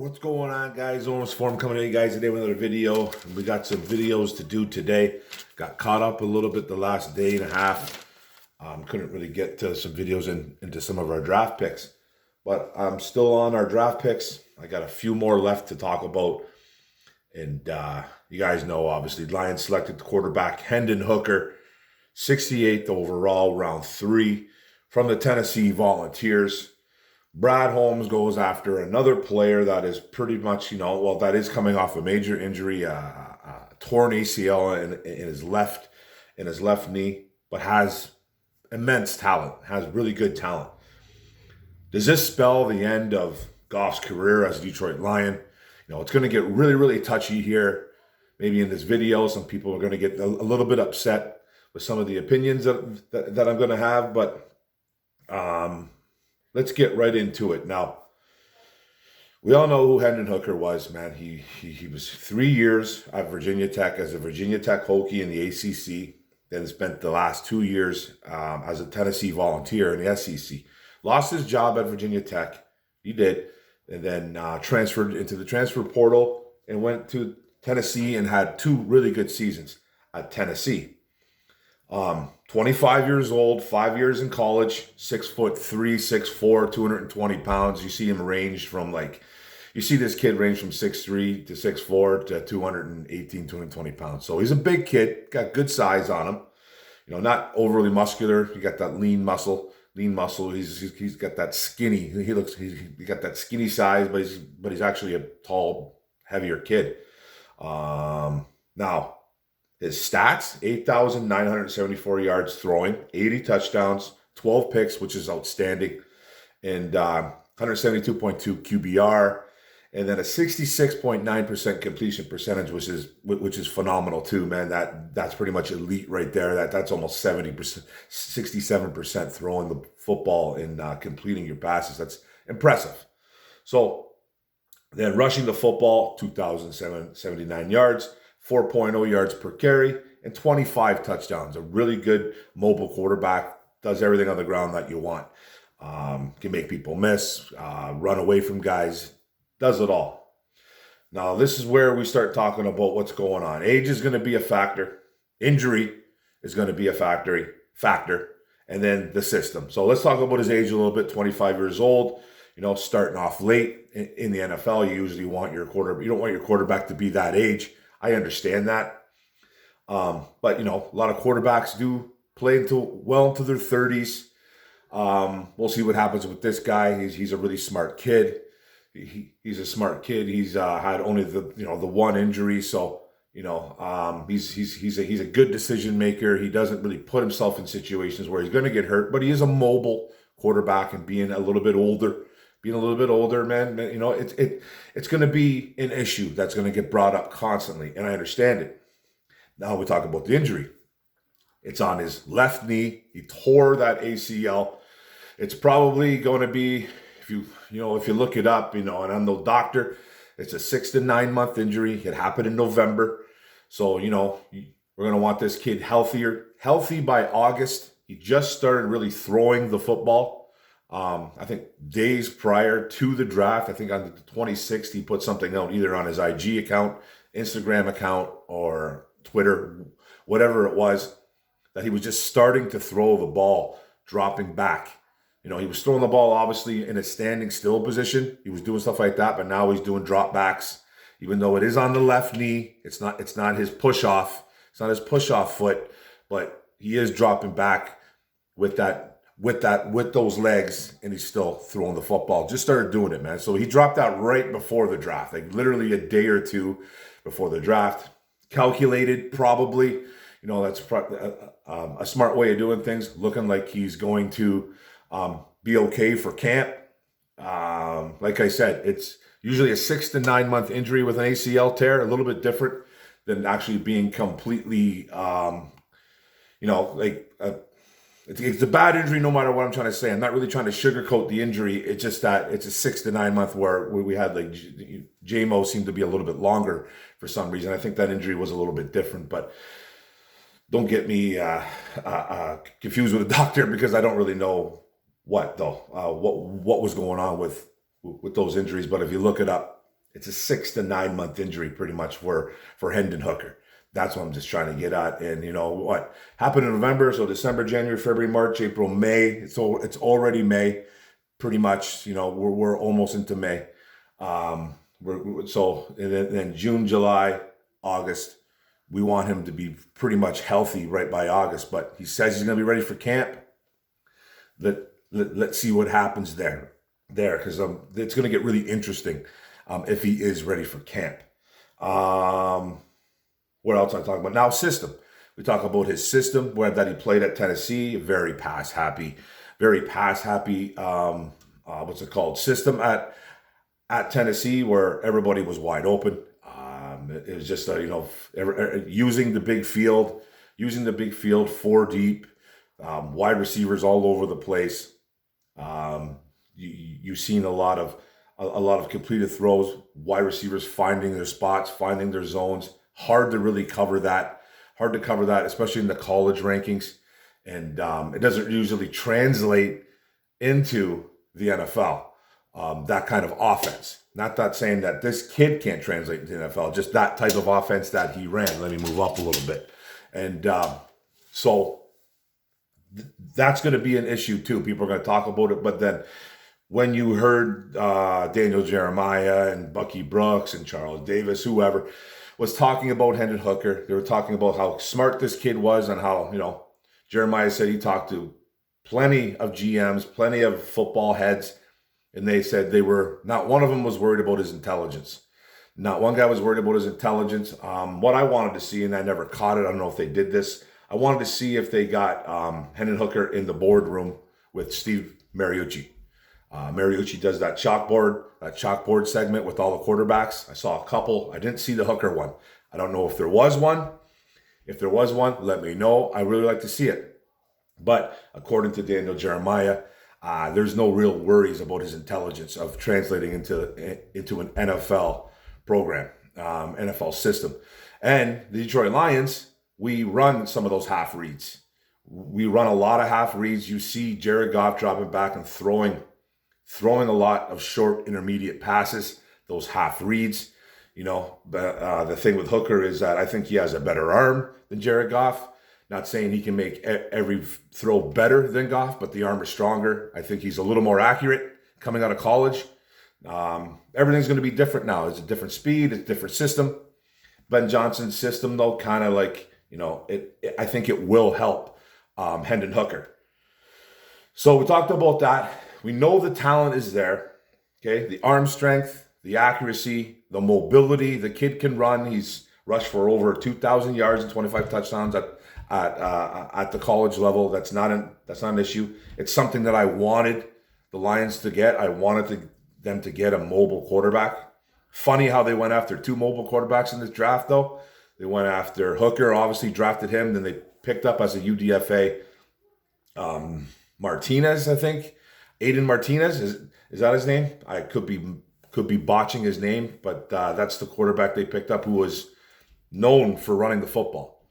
What's going on, guys? Holmes Form coming to you guys today with another video. We got some videos to do today. Got caught up a little bit the last day and a half. Couldn't really get to some videos into some of our draft picks, but I'm still on our draft picks. I got a few more left to talk about, and you guys know, obviously, Lions selected the quarterback Hendon Hooker, 68th overall, round 3, from the Tennessee Volunteers. Brad Holmes goes after another player that is pretty much, that is coming off a major injury, torn ACL in his left knee, but has immense talent, has really good talent. Does this spell the end of Goff's career as a Detroit Lion? It's going to get really, really touchy here. Maybe in this video, some people are going to get a little bit upset with some of the opinions that I'm going to have, but let's get right into it. Now, we all know who Hendon Hooker was, man. He was 3 years at Virginia Tech as a Virginia Tech Hokie in the ACC. Then spent the last 2 years as a Tennessee Volunteer in the SEC. Lost his job at Virginia Tech. He did. And then transferred into the transfer portal and went to Tennessee and had 2 really good seasons at Tennessee. 25 years old, 5 years in college, 6'3", 6'4", 220 pounds. You see him range from you see this kid range from 6'3" to 6'4" to 218, 220 pounds. So he's a big kid, got good size on him. Not overly muscular. He got that lean muscle. He's got that skinny. He got that skinny size, but he's actually a tall, heavier kid. Now, his stats, 8,974 yards throwing, 80 touchdowns, 12 picks, which is outstanding, and 172.2 QBR, and then a 66.9% completion percentage, which is phenomenal too, man. That's pretty much elite right there. That's almost 70%, 67% throwing the football and completing your passes. That's impressive. So then rushing the football, 2,779 yards, 4.0 yards per carry, and 25 touchdowns. A really good mobile quarterback. Does everything on the ground that you want. Can make people miss, run away from guys. Does it all. Now, this is where we start talking about what's going on. Age is going to be a factor. Injury is going to be a factor. And then the system. So let's talk about his age a little bit. 25 years old. Starting off late in the NFL, you usually want you don't want your quarterback to be that age. I understand that. But, a lot of quarterbacks do play well into their 30s. We'll see what happens with this guy. He's a really smart kid. He's a smart kid. He's had only the one injury. So, he's a good decision maker. He doesn't really put himself in situations where he's going to get hurt, but he is a mobile quarterback, and being a little bit older, man, it's going to be an issue that's going to get brought up constantly, and I understand it. Now we talk about the injury. It's on his left knee. He tore that ACL. It's probably going to be, if you look it up, and I'm no doctor, it's a 6 to 9 month injury. It happened in November. So, we're going to want this kid healthy by August. He just started really throwing the football. I think days prior to the draft, I think on the 26th, he put something out either on his IG account, Instagram account, or Twitter, whatever it was, that he was just starting to throw the ball, dropping back. He was throwing the ball obviously in a standing still position. He was doing stuff like that, but now he's doing drop backs. Even though it is on the left knee, it's not his push off. It's not his push off foot, but he is dropping back with those legs, and he's still throwing the football. Just started doing it, man. So he dropped that right before the draft, literally a day or two before the draft. Calculated, probably. That's a smart way of doing things. Looking like he's going to be okay for camp. Like I said, it's usually a 6 to 9 month injury with an ACL tear. A little bit different than actually being completely, it's a bad injury no matter what I'm trying to say. I'm not really trying to sugarcoat the injury. It's just that it's a 6 to 9 month where we had JMO seemed to be a little bit longer for some reason. I think that injury was a little bit different, but don't get me confused with a doctor, because I don't really know what was going on with those injuries. But if you look it up, It's a 6 to 9 month injury pretty much for Hendon Hooker. That's what I'm just trying to get at. And you know what happened in November? So December, January, February, March, April, May. It's already May, pretty much. You know, we're almost into May. And then June, July, August. We want him to be pretty much healthy right by August. But he says he's going to be ready for camp. Let's see what happens there, because it's going to get really interesting if he is ready for camp. What else I talk about now? System. We talk about his system, where that he played at Tennessee. Very pass happy. What's it called? System at Tennessee, where everybody was wide open. It was just using the big field, 4 deep, wide receivers all over the place. You've seen a lot of completed throws, wide receivers finding their spots, finding their zones. Hard to really cover that. Especially in the college rankings, and it doesn't usually translate into the NFL. That kind of offense. Not that saying that this kid can't translate into the NFL, just that type of offense that he ran. Let me move up a little bit. And so that's going to be an issue too. People are going to talk about it. But then when you heard Daniel Jeremiah and Bucky Brooks and Charles Davis, whoever, was talking about Hendon Hooker, they were talking about how smart this kid was and how, Jeremiah said he talked to plenty of GMs, plenty of football heads, and they said not one of them was worried about his intelligence. Not one guy was worried about his intelligence. What I wanted to see, and I never caught it, I don't know if they did this, I wanted to see if they got Hendon Hooker in the boardroom with Steve Mariucci. Mariucci does that chalkboard segment with all the quarterbacks. I saw a couple. I didn't see the Hooker one. I don't know if there was one. If there was one, let me know. I really like to see it. But according to Daniel Jeremiah, there's no real worries about his intelligence of translating into an NFL program, NFL system. And the Detroit Lions, we run some of those half reads. We run a lot of half reads. You see Jared Goff dropping back and throwing a lot of short intermediate passes, those half reads. The thing with Hooker is that I think he has a better arm than Jared Goff. Not saying he can make every throw better than Goff, but the arm is stronger. I think he's a little more accurate coming out of college. Everything's going to be different now. It's a different speed, it's a different system. Ben Johnson's system, though, kind of like, I think it will help Hendon Hooker. So we talked about that. We know the talent is there, okay? The arm strength, the accuracy, the mobility. The kid can run. He's rushed for over 2,000 yards and 25 touchdowns at the college level. That's not an issue. It's something that I wanted the Lions to get. I wanted them to get a mobile quarterback. Funny how they went after 2 mobile quarterbacks in this draft, though. They went after Hooker, obviously drafted him. Then they picked up as a UDFA Martinez, I think. Aiden Martinez, is that his name? I could be botching his name, but that's the quarterback they picked up, who was known for running the football.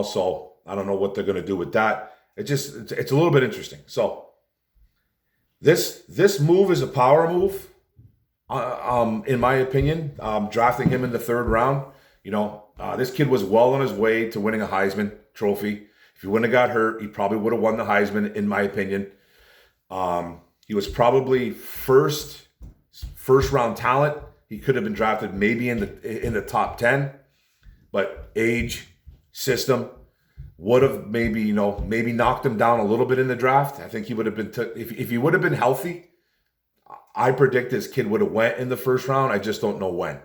So I don't know what they're going to do with that. It's a little bit interesting. So this move is a power move, in my opinion. Drafting him in the 3rd round. This kid was well on his way to winning a Heisman Trophy. If he wouldn't have got hurt, he probably would have won the Heisman, in my opinion. He was probably first round talent. He could have been drafted maybe in the top 10, but age, system would have maybe knocked him down a little bit in the draft. I think he would have been if he would have been healthy. I predict this kid would have went in the 1st round. I just don't know when.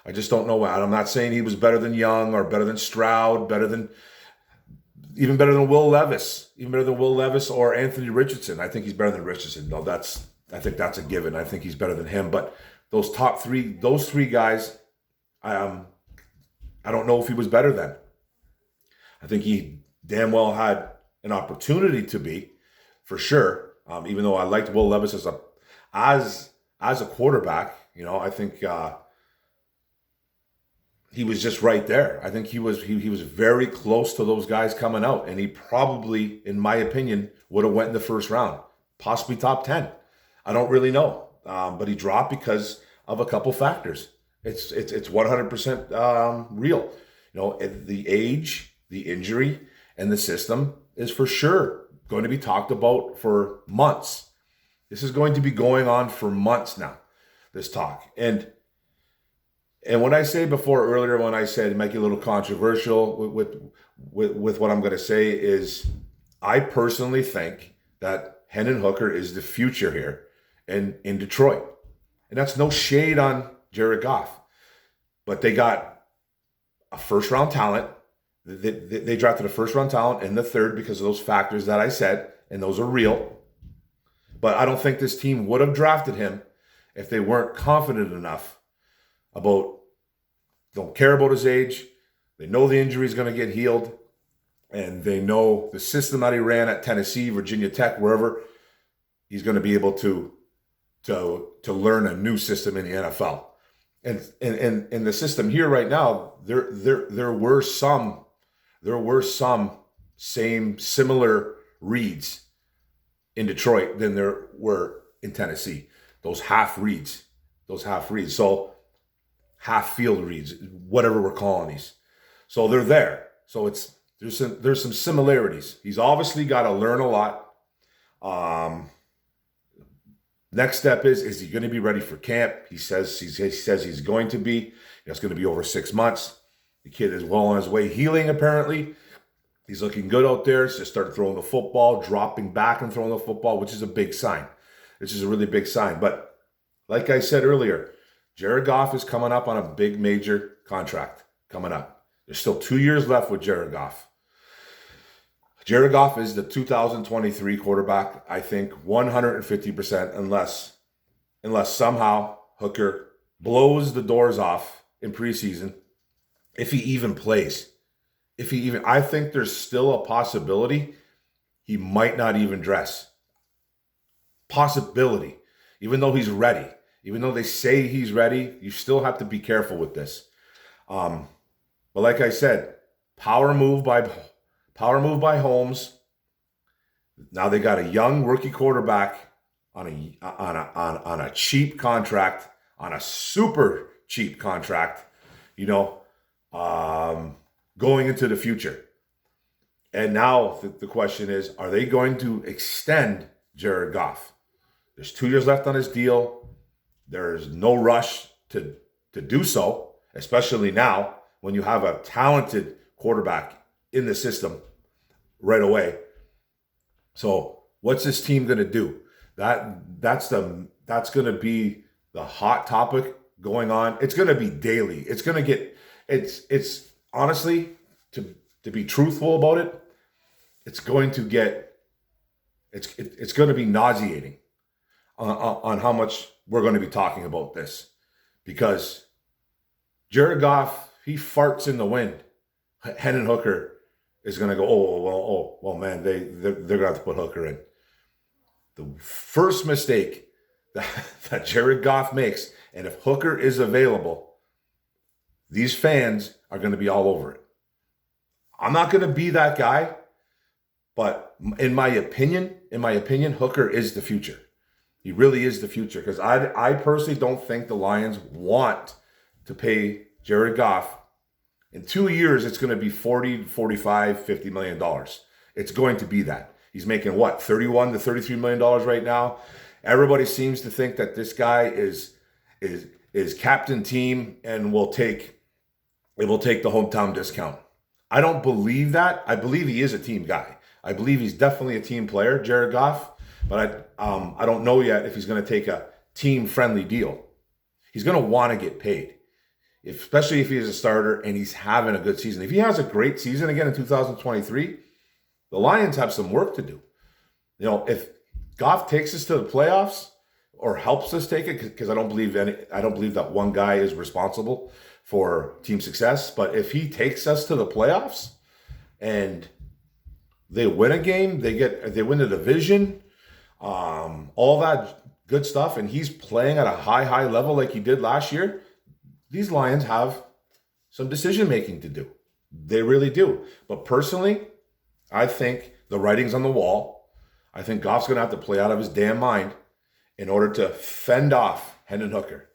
I'm not saying he was better than Young or better than Stroud, even better than Will Levis, or Anthony Richardson. I think he's better than Richardson. No, I think that's a given. I think he's better than him. But those three guys, I don't know if he was better than. I think he damn well had an opportunity to be, for sure. Even though I liked Will Levis as a quarterback, I think he was just right there. I think he was very close to those guys coming out, and he probably, in my opinion, would have went in the 1st round, possibly top 10. I don't really know, but he dropped because of a couple factors. It's 100% real. The age, the injury, and the system is for sure going to be talked about for months. This is going to be going on for months now, this talk. And what I say before earlier, when I said it might get a little controversial with what I'm going to say, is I personally think that Hendon Hooker is the future here in Detroit. And that's no shade on Jared Goff. But they got a first-round talent. They drafted a first-round talent in the third because of those factors that I said, and those are real. But I don't think this team would have drafted him if they weren't confident enough don't care about his age. They know the injury is going to get healed. And they know the system that he ran at Tennessee, Virginia Tech, wherever, he's going to be able to learn a new system in the NFL. And the system here right now, there were some similar reads in Detroit than there were in Tennessee. Those half reads. So half field reads, whatever we're calling these. So they're there. So there's some similarities. He's obviously got to learn a lot. Next step is he going to be ready for camp? He says he's going to be. It's going to be over 6 months. The kid is well on his way healing, apparently. He's looking good out there. He's just started throwing the football, dropping back and throwing the football, which is a big sign. This is a really big sign. But like I said earlier, Jared Goff is coming up on a big major contract coming up. There's still 2 years left with Jared Goff. Jared Goff is the 2023 quarterback, I think, 150%, unless somehow Hooker blows the doors off in preseason, if he even plays. I think there's still a possibility he might not even dress. Possibility. Even though he's ready. Even though they say he's ready, you still have to be careful with this. But like I said, power move by Holmes. Now they got a young rookie quarterback on a cheap contract, on a super cheap contract, going into the future. And now the question is, are they going to extend Jared Goff? There's 2 years left on his deal. There's no rush to do so, especially now when you have a talented quarterback in the system right away. So what's this team going to do? That's going to be the hot topic going on. It's going to be daily. It's going to get, it's honestly, to be truthful about it, it's going to be nauseating on how much we're going to be talking about this, because Jared Goff, he farts in the wind. Hendon Hooker is going to go, well, man, they're going to have to put Hooker in. The first mistake that Jared Goff makes, and if Hooker is available, these fans are going to be all over it. I'm not going to be that guy, but in my opinion, Hooker is the future. He really is the future, because I personally don't think the Lions want to pay Jared Goff. In 2 years, it's going to be $40, $45, $50 million. It's going to be that. He's making what, $31 to $33 million right now. Everybody seems to think that this guy is captain team and will take the hometown discount. I don't believe that. I believe he is a team guy. I believe he's definitely a team player, Jared Goff. But I don't know yet if he's going to take a team-friendly deal. He's going to want to get paid, especially if he's a starter and he's having a good season. If he has a great season again in 2023, the Lions have some work to do. If Goff takes us to the playoffs or helps us take it, because I don't believe that one guy is responsible for team success. But if he takes us to the playoffs and they win a game, they win the division, all that good stuff, and he's playing at a high level like he did last year, these Lions have some decision-making to do. They really do. But personally, I think the writing's on the wall. I think Goff's going to have to play out of his damn mind in order to fend off Hendon Hooker.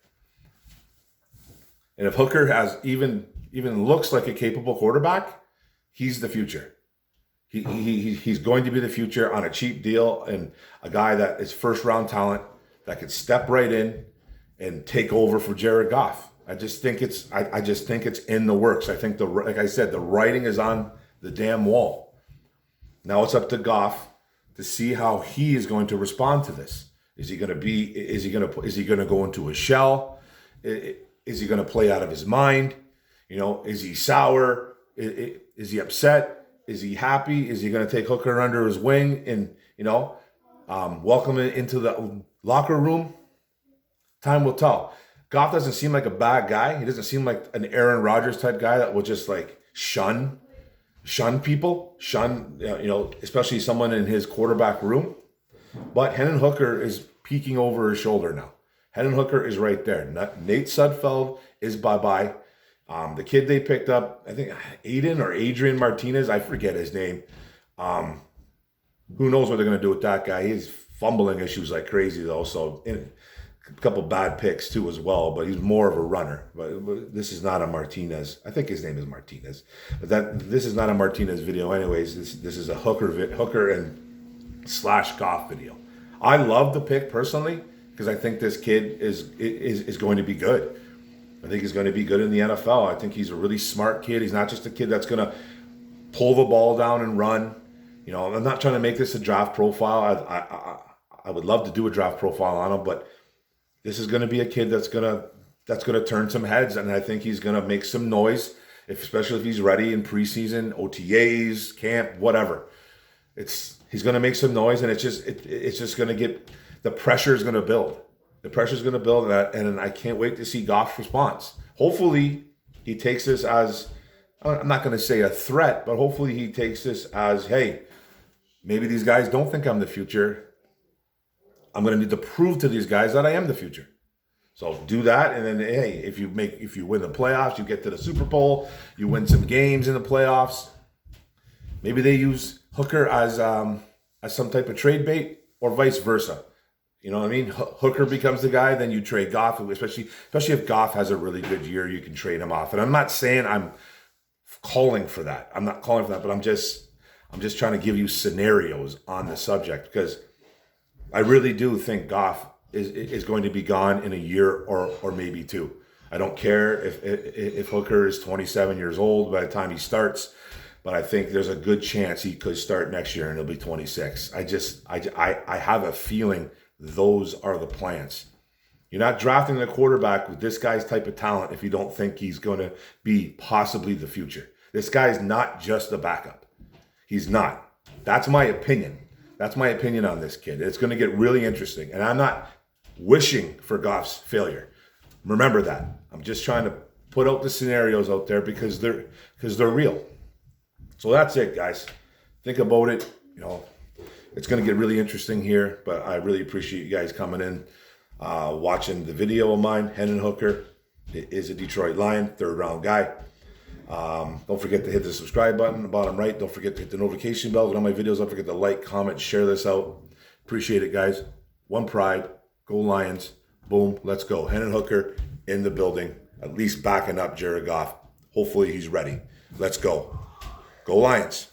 And if Hooker has even looks like a capable quarterback, he's the future. He's going to be the future on a cheap deal, and a guy that is first round talent that could step right in and take over for Jared Goff. I just think it's in the works. I think like I said, the writing is on the damn wall. Now it's up to Goff to see how he is going to respond to this. Is he going to go into a shell? Is he going to play out of his mind? Is he sour? Is he upset? Is he happy? Is he going to take Hooker under his wing and welcome him into the locker room? Time will tell. Goff doesn't seem like a bad guy. He doesn't seem like an Aaron Rodgers type guy that will just like shun people, especially someone in his quarterback room. But Hendon Hooker is peeking over his shoulder now. Hendon Hooker is right there. Nate Sudfeld is bye-bye. The kid they picked up, I think Aiden or Adrian Martinez, I forget his name. Who knows what they're going to do with that guy. He's fumbling issues like crazy, though. So a couple bad picks, too, as well. But he's more of a runner. But this is not a Martinez. I think his name is Martinez. But this is not a Martinez video anyways. This is a Hooker and / Goff video. I love the pick, personally, because I think this kid is going to be good. I think he's going to be good in the NFL. I think he's a really smart kid. He's not just a kid that's going to pull the ball down and run. I'm not trying to make this a draft profile. I would love to do a draft profile on him, but this is going to be a kid that's going to turn some heads, and I think he's going to make some noise, especially if he's ready in preseason, OTAs, camp, whatever. He's going to make some noise, and it's just going to get the pressure is going to build. The pressure is going to build, and I can't wait to see Goff's response. Hopefully, he takes this as, I'm not going to say a threat, but hopefully he takes this as, hey, maybe these guys don't think I'm the future. I'm going to need to prove to these guys that I am the future. So do that, and then, hey, if you win the playoffs, you get to the Super Bowl, you win some games in the playoffs. Maybe they use Hooker as some type of trade bait, or vice versa. You know what I mean? Hooker becomes the guy, then you trade Goff, especially if Goff has a really good year, you can trade him off. And I'm not saying I'm calling for that. I'm not calling for that, but I'm just trying to give you scenarios on the subject, because I really do think Goff is going to be gone in a year or maybe two. I don't care if Hooker is 27 years old by the time he starts, but I think there's a good chance he could start next year and he'll be 26. I have a feeling those are the plans. You're not drafting a quarterback with this guy's type of talent if you don't think he's going to be possibly the future. This guy's not just a backup. He's not. That's my opinion. That's my opinion on this kid. It's going to get really interesting. And I'm not wishing for Goff's failure. Remember that. I'm just trying to put out the scenarios out there because they're real. So that's it, guys. Think about it. It's going to get really interesting here, but I really appreciate you guys coming in, watching the video of mine. Hendon Hooker is a Detroit Lion, third-round guy. Don't forget to hit the subscribe button in the bottom right. Don't forget to hit the notification bell. Get all my videos. Don't forget to like, comment, share this out. Appreciate it, guys. One pride. Go Lions. Boom. Let's go. Hendon Hooker in the building, at least backing up Jared Goff. Hopefully he's ready. Let's go. Go Lions.